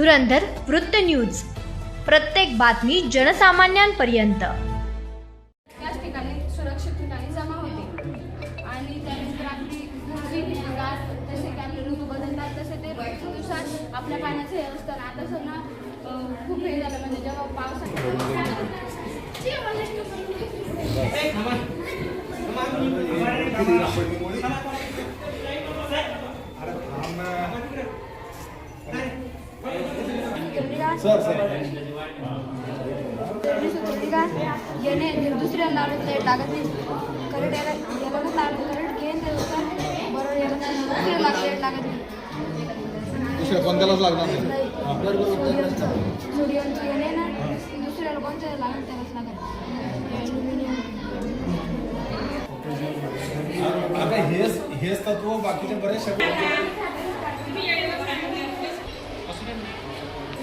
धुरंधर वृत्त न्यूज, प्रत्येक बातमी जनसामान्यांपर्यंत। त्याच ठिकाणी सुरक्षित ठिकाणी जमा होते आणि त्यानंतर आपली गाठ तसे की आपले ऋतू बदलतात तसे ते ऋतूनुसार आपल्या पाण्याचं हे असतं. आता सध्या खूप हे झालं म्हणजे जेव्हा याने दुसऱ्या लावले प्लेट लागत नाही करंट याला करंट घेऊन बरोबर याला दुसऱ्याला प्लेट लागत नाही दुसऱ्या कोणत्यालाच लागणार नाही. सोडियमची याने ना दुसऱ्याला कोणत्या लागत त्यालाच लागत. आता हेच तत्व बाकीच्या बरेच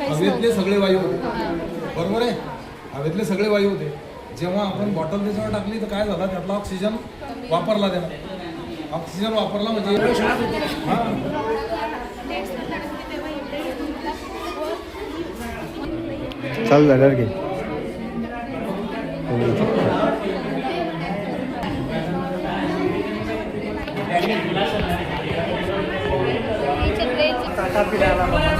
हवेतले सगळे वायू होते, बरोबर आहे. हवेतले सगळे वायू होते. जेव्हा आपण बॉटल त्याच्यावर टाकली तर काय झालं, त्यातला ऑक्सिजन वापरला. त्यानं ऑक्सिजन वापरला म्हणजे चालू झाल्यावर घे. ट्रेन